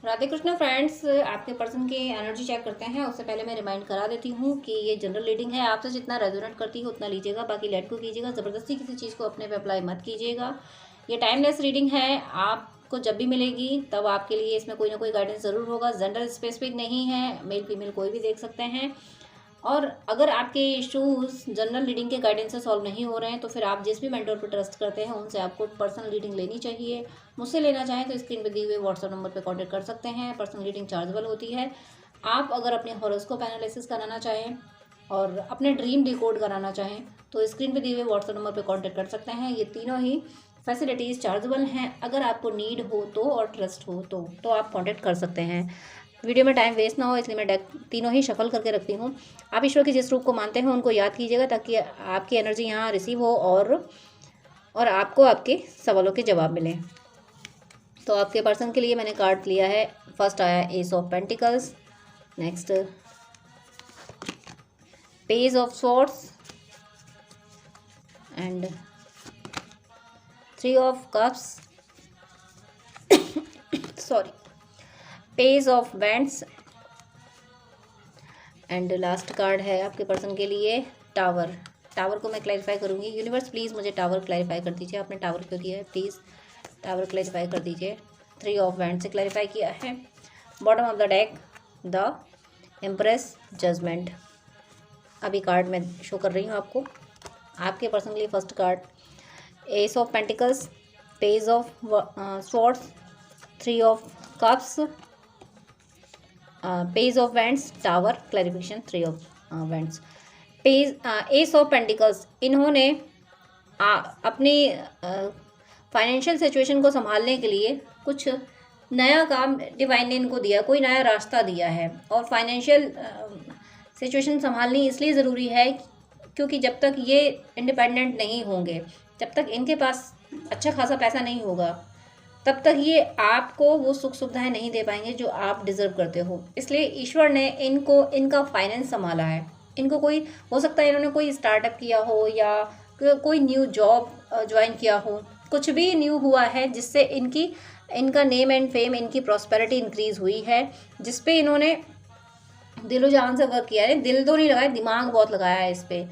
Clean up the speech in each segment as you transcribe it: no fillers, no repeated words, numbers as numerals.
Radhe Krishna friends, आपके person की energy check करते हैं। उससे पहले मैं रिमाइंड करा देती हूँ कि ये जनरल रीडिंग है। आपसे जितना रेजोनेट करती है उतना लीजिएगा, बाकी लेट को कीजिएगा। ज़बरदस्ती किसी चीज़ को अपने पे अप्लाई मत कीजिएगा। ये टाइमलेस रीडिंग है, आपको जब भी मिलेगी तब आपके लिए इसमें कोई ना कोई गाइडेंस ज़रूर होगा। जेंडर स्पेसिफिक नहीं है, मेल फीमेल कोई भी देख सकते हैं। और अगर आपके इश्यूज जनरल रीडिंग के गाइडेंस से सॉल्व नहीं हो रहे हैं तो फिर आप जिस भी मेंटर पर ट्रस्ट करते हैं उनसे आपको पर्सनल रीडिंग लेनी चाहिए। मुझसे लेना चाहें तो स्क्रीन पर दिए हुए व्हाट्सएप नंबर पर कांटेक्ट कर सकते हैं। पर्सनल रीडिंग चार्जेबल होती है। आप अगर अपने हॉरोस्कोप एनालिसिस कराना चाहें और अपने ड्रीम डिकोड कराना चाहें तो स्क्रीन पर दिए हुए व्हाट्सएप नंबर पर कॉन्टैक्ट कर सकते हैं। ये तीनों ही फैसिलिटीज़ चार्जेबल हैं। अगर आपको नीड हो तो और ट्रस्ट हो तो आप कॉन्टैक्ट कर सकते हैं। वीडियो में टाइम वेस्ट ना हो इसलिए मैं डेक तीनों ही शफल करके रखती हूँ। आप ईश्वर के जिस रूप को मानते हैं उनको याद कीजिएगा ताकि आपकी एनर्जी यहाँ रिसीव हो और आपको आपके सवालों के जवाब मिलें। तो आपके पर्सन के लिए मैंने कार्ड लिया है। फर्स्ट आया S of pentacles, next page of swords and three of cups, sorry, page of bands and last card है आपके पर्सन के लिए टावर। टावर को मैं क्लैरिफाई करूँगी। यूनिवर्स प्लीज़ मुझे टावर क्लैरिफाई कर दीजिए। आपने टावर क्यों दिया है, प्लीज़ टावर क्लैरिफाई कर दीजिए। थ्री ऑफ बैंड से क्लैरिफाई किया है। Bottom of the deck the empress judgement. अभी कार्ड मैं शो कर रही हूँ आपको। आपके पर्सन के लिए first card ace of pentacles, page of swords, three of cups, page of wands, tower, clarification, three of wands. Page ace of pentacles, इन्होंने अपनी फाइनेंशियल सिचुएशन को संभालने के लिए कुछ नया काम डिवाइन ने इनको दिया, कोई नया रास्ता दिया है। और फाइनेंशियल सिचुएशन संभालनी इसलिए ज़रूरी है क्योंकि जब तक ये इंडिपेंडेंट नहीं होंगे, जब तक इनके पास अच्छा खासा पैसा नहीं होगा, तब तक ये आपको वो सुख सुविधाएं नहीं दे पाएंगे जो आप डिज़र्व करते हो। इसलिए ईश्वर ने इनको इनका फाइनेंस संभाला है। इनको कोई हो सकता है इन्होंने कोई स्टार्टअप किया हो या कोई न्यू जॉब ज्वाइन किया हो, कुछ भी न्यू हुआ है जिससे इनका नेम एंड फेम, इनकी प्रॉस्पेरिटी इंक्रीज हुई है, जिस पे इन्होंने दिलो जान से वर्क किया है। दिल तो नहीं लगाया, दिमाग बहुत लगाया है इस पर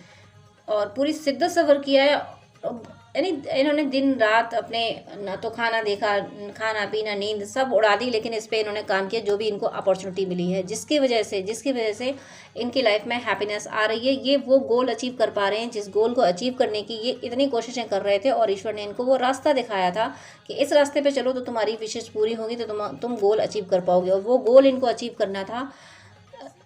और पूरी शिद्दत से वर्क किया है। यानी इन्होंने दिन रात अपने ना तो खाना देखा, खाना पीना नींद सब उड़ा दी, लेकिन इस पर इन्होंने काम किया जो भी इनको अपॉर्चुनिटी मिली है, जिसकी वजह से इनकी लाइफ में हैप्पीनेस आ रही है। ये वो गोल अचीव कर पा रहे हैं जिस गोल को अचीव करने की ये इतनी कोशिशें कर रहे थे और ईश्वर ने इनको वो रास्ता दिखाया था कि इस रास्ते पे चलो तो तुम्हारी विशेष पूरी होगी, तो तुम गोल अचीव कर पाओगे। और वो गोल इनको अचीव करना था,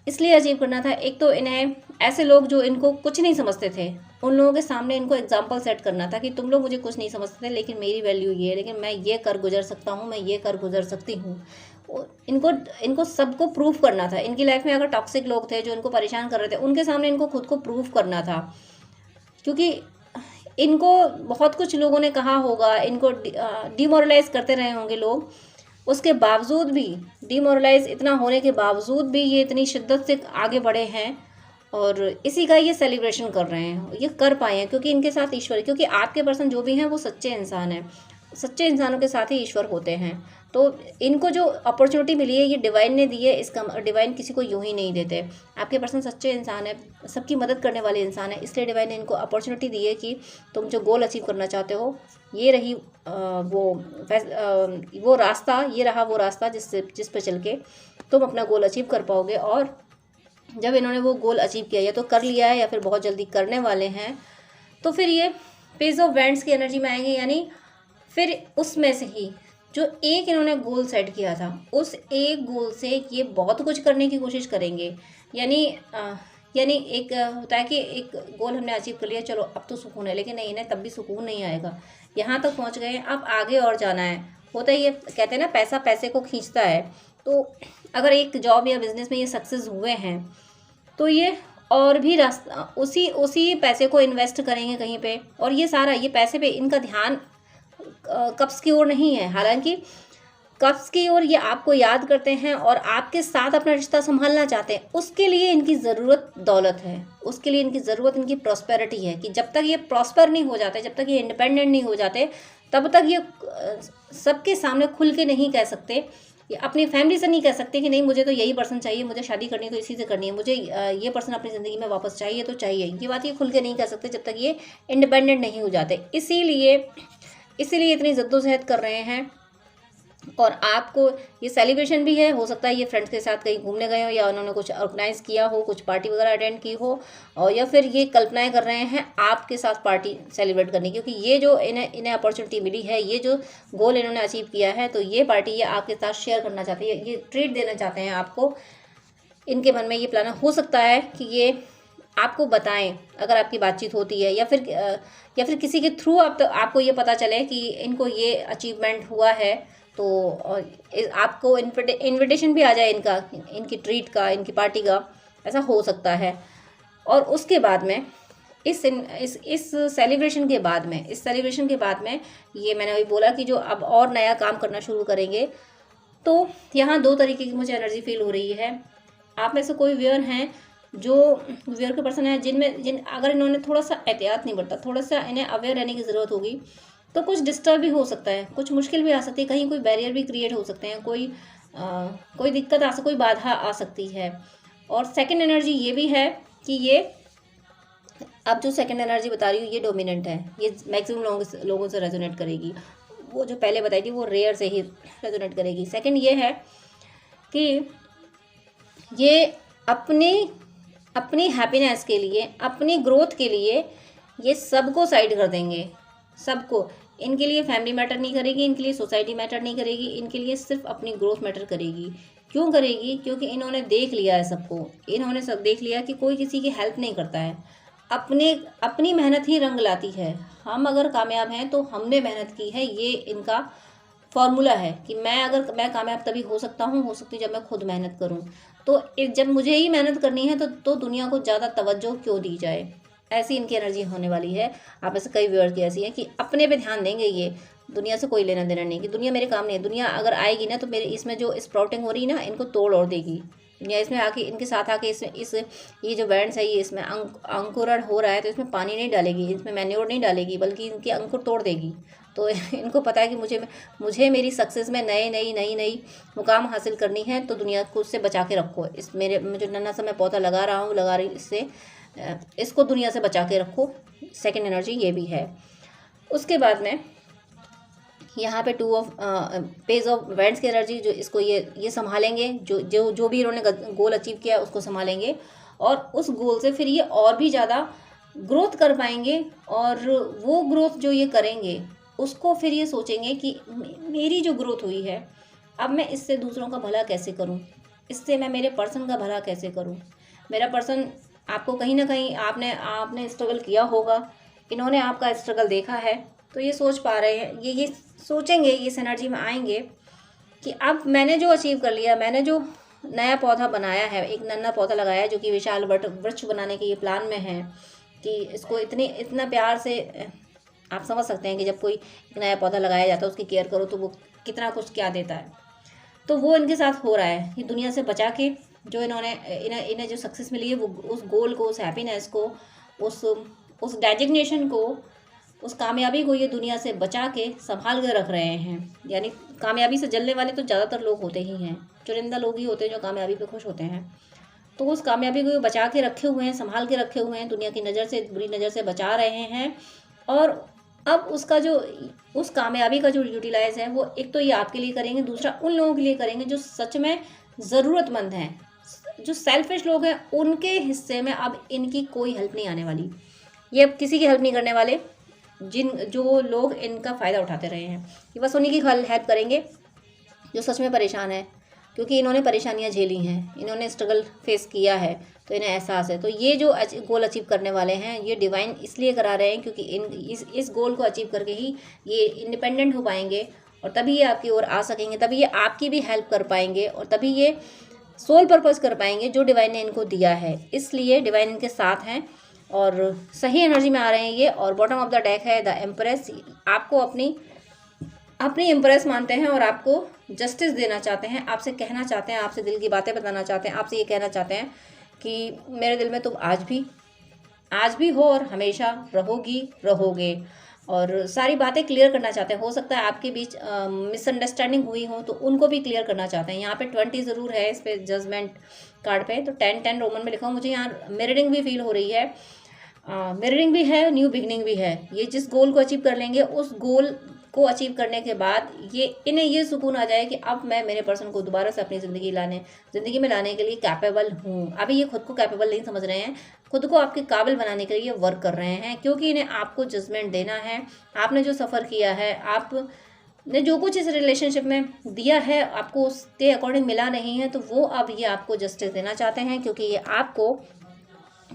इसलिए अचीव करना था। एक तो इन्हें ऐसे लोग जो इनको कुछ नहीं समझते थे, उन लोगों के सामने इनको एग्जाम्पल सेट करना था कि तुम लोग मुझे कुछ नहीं समझते थे लेकिन मेरी वैल्यू ये है, लेकिन मैं ये कर गुजर सकता हूँ, मैं ये कर गुजर सकती हूँ। इनको सबको प्रूफ करना था। इनकी लाइफ में अगर टॉक्सिक लोग थे जो इनको परेशान कर रहे थे, उनके सामने इनको खुद को प्रूफ करना था। क्योंकि इनको बहुत कुछ लोगों ने कहा होगा, इनको डिमोरलाइज करते रहे होंगे लोग, उसके बावजूद भी, डिमोरलाइज इतना होने के बावजूद भी ये इतनी शिद्दत से आगे बढ़े हैं और इसी का ये सेलिब्रेशन कर रहे हैं। ये कर पाए हैं क्योंकि इनके साथ ईश्वर, क्योंकि आपके पर्सन जो भी हैं वो सच्चे इंसान हैं। सच्चे इंसानों के साथ ही ईश्वर होते हैं। तो इनको जो अपॉर्चुनिटी मिली है ये डिवाइन ने दी है। इसका डिवाइन किसी को यूं ही नहीं देते। आपके पर्सन सच्चे इंसान है, सबकी मदद करने वाले इंसान है, इसलिए डिवाइन ने इनको अपॉर्चुनिटी दी है कि तुम जो गोल अचीव करना चाहते हो, ये रही वो रास्ता, ये रहा वो रास्ता जिस पे चल के तुम अपना गोल अचीव कर पाओगे। और जब इन्होंने वो गोल अचीव किया या तो कर लिया है या फिर बहुत जल्दी करने वाले हैं, तो फिर ये पेज ऑफ वैंड्स की एनर्जी में आएंगे। यानी फिर उसमें से ही जो एक इन्होंने गोल सेट किया था, उस एक गोल से ये बहुत कुछ करने की कोशिश करेंगे। यानी एक होता है कि एक गोल हमने अचीव कर लिया, चलो अब तो सुकून है, लेकिन नहीं, इन्हें तब भी सुकून नहीं आएगा। यहाँ तक पहुँच गए, अब आगे और जाना है। होता ही ये कहते हैं ना, पैसा पैसे को खींचता है। तो अगर एक जॉब या बिजनेस में ये सक्सेस हुए हैं तो ये और भी रास्ता उसी पैसे को इन्वेस्ट करेंगे कहीं पे, और ये सारा ये पैसे पे इनका ध्यान कप्स की ओर नहीं है। हालांकि कप्स की ओर ये आपको याद करते हैं और आपके साथ अपना रिश्ता संभालना चाहते हैं। उसके लिए इनकी ज़रूरत दौलत है, उसके लिए इनकी ज़रूरत इनकी प्रॉस्पेरिटी है कि जब तक ये प्रॉस्पर नहीं हो जाते, जब तक ये इंडिपेंडेंट नहीं हो जाते, तब तक ये सबके सामने खुल के नहीं कह सकते ये अपनी फैमिली से नहीं कह सकते कि नहीं मुझे तो यही पर्सन चाहिए, मुझे शादी करनी है तो इसी से करनी है, मुझे ये पर्सन अपनी ज़िंदगी में वापस चाहिए तो चाहिए। ये बात ये खुल के नहीं कह सकते जब तक ये इंडिपेंडेंट नहीं हो जाते। इसीलिए इतनी जद्दोजहद कर रहे हैं। और आपको ये सेलिब्रेशन भी है, हो सकता है ये फ्रेंड्स के साथ कहीं घूमने गए हो, या उन्होंने कुछ ऑर्गेनाइज़ किया हो, कुछ पार्टी वगैरह अटेंड की हो, और या फिर ये कल्पनाएं कर रहे हैं आपके साथ पार्टी सेलिब्रेट करने की, क्योंकि ये जो इन्हें अपॉर्चुनिटी मिली है, ये जो गोल इन्होंने अचीव किया है, तो ये पार्टी ये आपके साथ शेयर करना चाहते हैं, ये ट्रीट देना चाहते हैं आपको। इनके मन में ये प्लान हो सकता है कि ये आपको बताएं अगर आपकी बातचीत होती है, या फिर किसी के थ्रू आपको ये पता चले कि इनको ये अचीवमेंट हुआ है, तो आपको इनविटेशन भी आ जाए इनकी ट्रीट का, इनकी पार्टी का, ऐसा हो सकता है। और उसके बाद में इस सेलिब्रेशन के बाद में ये मैंने अभी बोला कि जो अब और नया काम करना शुरू करेंगे, तो यहाँ 2 तरीके की मुझे एनर्जी फील हो रही है। आप में से कोई व्यूअर हैं जो व्यूअर के पर्सन है जिन अगर इन्होंने थोड़ा सा एहतियात नहीं बरता, थोड़ा सा इन्हें अवेयर रहने की ज़रूरत होगी, तो कुछ डिस्टर्ब भी हो सकता है, कुछ मुश्किल भी आ सकती है, कहीं कोई बैरियर भी क्रिएट हो सकते हैं, कोई दिक्कत कोई बाधा आ सकती है। और सेकंड एनर्जी ये भी है कि ये अब जो सेकंड एनर्जी बता रही हूँ ये डोमिनेंट है, ये मैक्सिमम लोगों से रेजोनेट करेगी। वो जो पहले बताई थी वो रेयर से ही रेजोनेट करेगी। सेकंड ये है कि ये अपनी हैप्पीनेस के लिए, अपनी ग्रोथ के लिए ये सबको साइड कर देंगे, सबको। इनके लिए फैमिली मैटर नहीं करेगी, इनके लिए सोसाइटी मैटर नहीं करेगी, इनके लिए सिर्फ अपनी ग्रोथ मैटर करेगी। क्यों करेगी? क्योंकि इन्होंने देख लिया है सबको, इन्होंने सब देख लिया कि कोई किसी की हेल्प नहीं करता है, अपनी मेहनत ही रंग लाती है। हम अगर कामयाब हैं तो हमने मेहनत की है, ये इनका फॉर्मूला है कि मैं कामयाब तभी हो सकती जब मैं खुद मेहनत करूं। तो जब मुझे ही मेहनत करनी है तो दुनिया को ज़्यादा तवज्जो क्यों दी जाए, ऐसी इनकी एनर्जी होने वाली है। आप में से कई व्यूअर्स की ऐसी है कि अपने पे ध्यान देंगे, ये दुनिया से कोई लेना देना नहीं, कि दुनिया मेरे काम नहीं है। दुनिया अगर आएगी ना तो मेरे इसमें जो स्प्राउटिंग हो रही है ना, इनको तोड़ और देगी दुनिया। इसमें आके इनके साथ आके ये जो बैंड्स है, ये इसमें अंकुरण हो रहा है, तो इसमें पानी नहीं डालेगी, इसमें मैन्योर नहीं डालेगी, बल्कि इनके अंकुर तोड़ देगी। तो इनको पता है कि मुझे मेरी सक्सेस में नई मुकाम हासिल करनी है, तो दुनिया को उससे बचा के रखो। जो नन्हा सा मैं पौधा लगा रही इससे इसको दुनिया से बचा के रखो। सेकंड एनर्जी ये भी है। उसके बाद में यहाँ पे पेज ऑफ वैंड्स की एनर्जी, जो इसको ये संभालेंगे, जो भी इन्होंने गोल अचीव किया उसको संभालेंगे, और उस गोल से फिर ये और भी ज़्यादा ग्रोथ कर पाएंगे। और वो ग्रोथ जो ये करेंगे उसको फिर ये सोचेंगे कि मेरी जो ग्रोथ हुई है, अब मैं इससे दूसरों का भला कैसे करूँ, इससे मैं मेरे पर्सन का भला कैसे करूँ। मेरा पर्सन आपको कहीं ना कहीं आपने स्ट्रगल किया होगा, इन्होंने आपका स्ट्रगल देखा है, तो ये सोच पा रहे हैं, ये सोचेंगे, इस एनर्जी में आएंगे कि अब मैंने जो अचीव कर लिया, मैंने जो नया पौधा बनाया है, एक नन्हा पौधा लगाया है जो कि विशाल वृक्ष बनाने के ये प्लान में है, कि इसको इतना प्यार से आप समझ सकते हैं कि जब कोई एक नया पौधा लगाया जाता है उसकी केयर करो तो वो कितना कुछ क्या देता है। तो वो इनके साथ हो रहा है, ये दुनिया से बचा के जो इन्हें जो सक्सेस मिली है, वो उस गोल को, उस हैप्पीनेस को, उस डेजिग्नेशन को, उस कामयाबी को ये दुनिया से बचा के संभाल कर रख रहे हैं। यानी कामयाबी से जलने वाले तो ज़्यादातर लोग होते ही हैं, चुनिंदा लोग ही होते हैं जो कामयाबी पे खुश होते हैं। तो उस कामयाबी को बचा के रखे हुए हैं, संभाल के रखे हुए हैं, दुनिया की नज़र से, बुरी नज़र से बचा रहे हैं। और अब उस कामयाबी का जो यूटिलाइज है, वो एक तो ये आपके लिए करेंगे, दूसरा उन लोगों के लिए करेंगे जो सच में ज़रूरतमंद हैं, जो सेल्फिश लोग हैं, उनके हिस्से में अब इनकी कोई हेल्प नहीं आने वाली। ये अब किसी की हेल्प नहीं करने वाले, जो लोग इनका फ़ायदा उठाते रहे हैं, ये बस उन्हीं की हेल्प करेंगे जो सच में परेशान है, क्योंकि इन्होंने परेशानियां झेली हैं, इन्होंने स्ट्रगल फेस किया है, तो इन्हें एहसास है। तो ये जो गोल अचीव करने वाले हैं, ये डिवाइन इसलिए करा रहे हैं क्योंकि इस गोल को अचीव करके ही ये इंडिपेंडेंट हो पाएंगे, और तभी ये आपकी ओर आ सकेंगे, तभी ये आपकी भी हेल्प कर पाएंगे, और तभी ये सोल पर्पस कर पाएंगे जो डिवाइन ने इनको दिया है। इसलिए डिवाइन इनके साथ हैं और सही एनर्जी में आ रहे हैं ये। और बॉटम ऑफ द डेक है द एम्प्रेस। आपको अपनी एम्प्रेस मानते हैं और आपको जस्टिस देना चाहते हैं, आपसे कहना चाहते हैं, आपसे दिल की बातें बताना चाहते हैं, आपसे ये कहना चाहते हैं कि मेरे दिल में तुम आज भी हो और हमेशा रहोगे। और सारी बातें क्लियर करना चाहते हैं। हो सकता है आपके बीच मिसअंडरस्टैंडिंग हुई हो तो उनको भी क्लियर करना चाहते हैं। यहाँ पे 20 ज़रूर है इस पे जजमेंट कार्ड पे, तो 10 रोमन में लिखा हूँ। मुझे यहाँ मिररिंग भी फील हो रही है, मिररिंग भी है, न्यू बिगनिंग भी है। ये जिस गोल को अचीव कर लेंगे, उस गोल को अचीव करने के बाद इन्हें ये सुकून आ जाए कि अब मैं मेरे पर्सन को दोबारा से अपनी ज़िंदगी में लाने के लिए कैपेबल हूँ। अभी ये खुद को कैपेबल नहीं समझ रहे हैं, खुद को आपके काबिल बनाने के लिए वर्क कर रहे हैं, क्योंकि इन्हें आपको जजमेंट देना है। आपने जो सफ़र किया है, आपने जो कुछ इस रिलेशनशिप में दिया है, आपको उसके अकॉर्डिंग मिला नहीं है, तो वो अब ये आपको जस्टिस देना चाहते हैं, क्योंकि ये आपको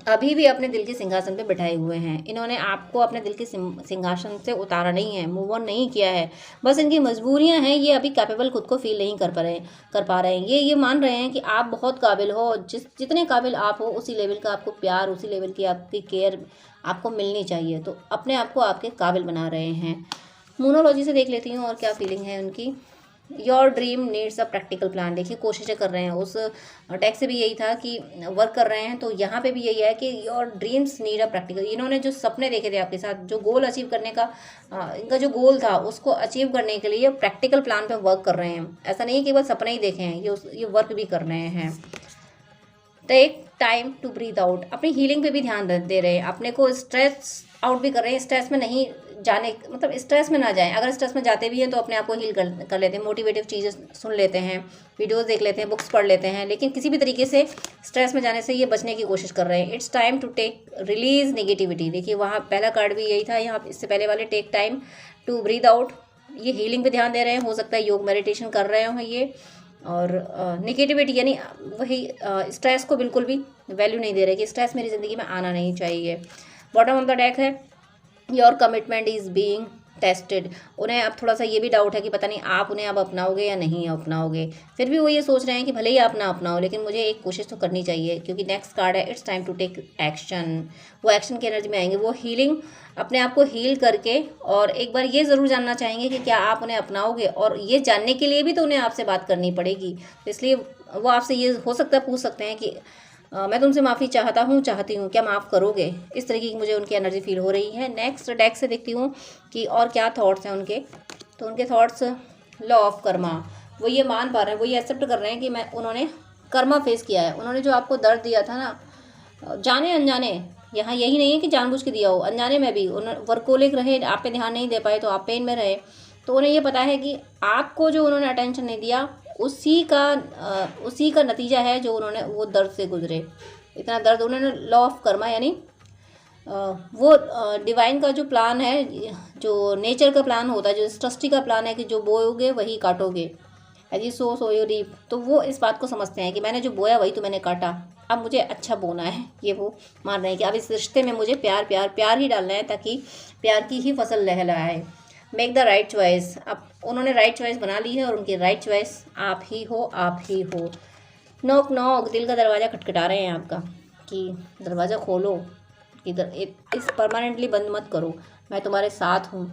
अभी भी अपने दिल के सिंहासन पे बिठाए हुए हैं। इन्होंने आपको अपने दिल के सिंहासन से उतारा नहीं है, मूव ऑन नहीं किया है। बस इनकी मजबूरियां हैं, ये अभी कैपेबल खुद को फील नहीं कर पा रहे हैं। ये मान रहे हैं कि आप बहुत काबिल हो, जितने काबिल आप हो उसी लेवल का आपको प्यार, उसी लेवल की आपकी केयर आपको मिलनी चाहिए। तो अपने आप को आपके काबिल बना रहे हैं। मोनोलॉजी से देख लेती हूँ और क्या फीलिंग है उनकी। Your dream needs a practical plan. देखिए कोशिशें कर रहे हैं, उस टैक्स से भी यही था कि वर्क कर रहे हैं, तो यहाँ पे भी यही है कि your dreams need a practical. इन्होंने जो सपने देखे थे आपके साथ, जो गोल अचीव करने का इनका जो गोल था, उसको अचीव करने के लिए प्रैक्टिकल प्लान पे वर्क कर रहे हैं। ऐसा नहीं है कि बस सपने ही देखे हैं, ये वर्क भी कर रहे हैं। Take time to breathe out. अपनी हीलिंग पे भी ध्यान दे रहे हैं, अपने को स्ट्रेस आउट भी कर रहे हैं। स्ट्रेस में नहीं जाने, मतलब स्ट्रेस में ना जाएं। अगर स्ट्रेस में जाते भी हैं तो अपने आप को हील कर लेते हैं, मोटिवेटिव चीज़ें सुन लेते हैं, वीडियोस देख लेते हैं, बुक्स पढ़ लेते हैं, लेकिन किसी भी तरीके से स्ट्रेस में जाने से ये बचने की कोशिश कर रहे हैं। It's time to take release negativity. देखिए वहाँ पहला कार्ड भी यही था, यहाँ इससे पहले वाले take time to breathe out. ये हीलिंग पे ध्यान दे रहे हैं, हो सकता है योग मेडिटेशन कर रहे हो ये। और नेगेटिविटी यानी वही स्ट्रेस को बिल्कुल भी वैल्यू नहीं दे रहे कि स्ट्रेस मेरी ज़िंदगी में आना नहीं चाहिए। बॉटम ऑफ द डेक है your commitment is being tested. उन्हें अब थोड़ा सा ये भी डाउट है कि पता नहीं आप उन्हें अब अपनाओगे या नहीं अपनाओगे। फिर भी वो ये सोच रहे हैं कि भले ही आप ना अपनाओ, लेकिन मुझे एक कोशिश तो करनी चाहिए, क्योंकि नेक्स्ट कार्ड है it's time to take action. वो एक्शन की एनर्जी में आएंगे, वो हीलिंग, अपने आप को हील करके, और एक बार ये ज़रूर जानना चाहेंगे कि क्या आप उन्हें अपनाओगे। और ये जानने के लिए भी तो उन्हें आपसे बात करनी पड़ेगी, तो इसलिए वो आपसे ये हो सकता है पूछ सकते हैं कि मैं तुमसे माफ़ी चाहती हूँ, क्या माफ़ करोगे। इस तरीके की मुझे उनकी एनर्जी फील हो रही है। नेक्स्ट डेक से देखती हूँ कि और क्या थॉट्स हैं उनके। तो उनके थॉट्स लॉ ऑफ कर्मा, वो ये मान पा रहे हैं, वो ये एक्सेप्ट कर रहे हैं कि उन्होंने कर्मा फेस किया है। उन्होंने जो आपको दर्द दिया था ना, जाने अनजाने, यहाँ यही नहीं है कि जानबूझ के दिया हो, अनजाने में भी उन्होंने वर्कोलिक रहे, आप पे ध्यान नहीं दे पाए तो आप पेन में रहे। तो उन्हें ये पता है कि आपको जो उन्होंने अटेंशन नहीं दिया, उसी का नतीजा है जो उन्होंने वो दर्द से गुजरे। इतना दर्द उन्होंने, लॉ ऑफ कर्मा यानी वो डिवाइन का जो प्लान है, जो नेचर का प्लान होता है, जो सृष्टि का प्लान है कि जो बोओगे वही काटोगे, एज सो यू रीप। तो वो इस बात को समझते हैं कि मैंने जो बोया वही तो मैंने काटा, अब मुझे अच्छा बोना है। ये वो मान रहे हैं कि अब इस रिश्ते में मुझे प्यार ही डालना है, ताकि प्यार की ही फसल लहलहाए। Make the right choice. अब उन्होंने राइट चॉइस बना ली है, और उनकी राइट चॉइस आप ही हो। नॉक नॉक, दिल का दरवाज़ा खटखटा रहे हैं आपका कि दरवाज़ा खोलो, इधर इस परमानेंटली बंद मत करो, मैं तुम्हारे साथ हूँ,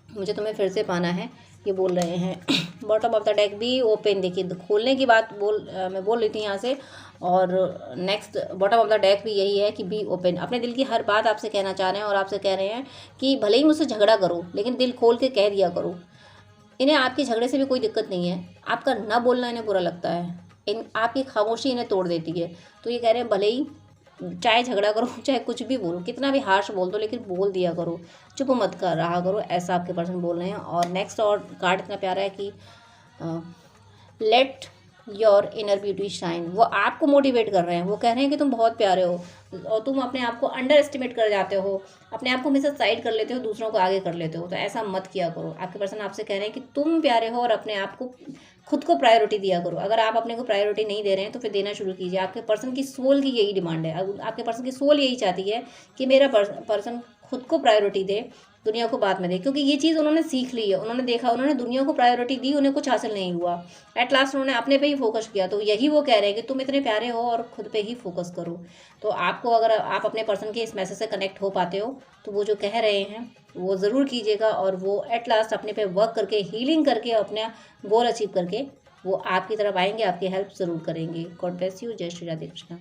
मुझे तुम्हें फिर से पाना है, ये बोल रहे हैं। बॉटम ऑफ द डेक भी ओपन। देखिए खोलने की बात मैं बोल रही थी यहाँ से। और next bottom of the deck भी यही है कि बी ओपन। अपने दिल की हर बात आपसे कहना चाह रहे हैं, और आपसे कह रहे हैं कि भले ही मुझसे झगड़ा करो, लेकिन दिल खोल के कह दिया करो। इन्हें आपके झगड़े से भी कोई दिक्कत नहीं है, आपका ना बोलना इन्हें बुरा लगता है, आपकी खामोशी इन्हें तोड़ देती है। तो ये कह रहे हैं भले ही चाहे झगड़ा करो, चाहे कुछ भी बोलो, कितना भी हार्श बोल दो, लेकिन बोल दिया करो, चुप मत कर रहा करो, ऐसा आपके पर्सन बोल रहे हैं। और नेक्स्ट और कार्ड इतना प्यारा है कि let your inner beauty shine. वो आपको मोटिवेट कर रहे हैं, वो कह रहे हैं कि तुम बहुत प्यारे हो, और तुम अपने आप को अंडर एस्टिमेट कर जाते हो, अपने आप को हमेशा साइड कर लेते हो, दूसरों को आगे कर लेते हो। तो ऐसा मत किया करो। आपके पर्सन आपसे कह रहे हैं कि तुम प्यारे हो, और अपने आप को, खुद को प्रायोरिटी दिया करो। अगर आप अपने को प्रायोरिटी नहीं दे रहे हैं तो फिर देना शुरू कीजिए। आपके पर्सन की सोल की यही डिमांड है, आपके पर्सन की सोल यही चाहती है कि मेरा पर्सन खुद को प्रायोरिटी दे, दुनिया को बाद में दे। क्योंकि ये चीज़ उन्होंने सीख ली है, उन्होंने देखा, उन्होंने दुनिया को प्रायोरिटी दी, उन्हें कुछ हासिल नहीं हुआ, एट लास्ट उन्होंने अपने पे ही फोकस किया। तो यही वो कह रहे हैं कि तुम इतने प्यारे हो और खुद पे ही फोकस करो। तो आपको, अगर आप अपने पर्सन के इस मैसेज से कनेक्ट हो पाते हो, तो वो जो कह रहे हैं वो ज़रूर कीजिएगा, और वो एट लास्ट अपने पे वर्क करके, हीलिंग करके, अपना गोल अचीव करके वो आपकी तरफ आएंगे, आपकी हेल्प ज़रूर करेंगे। God bless you. जय श्री राधे कृष्णा।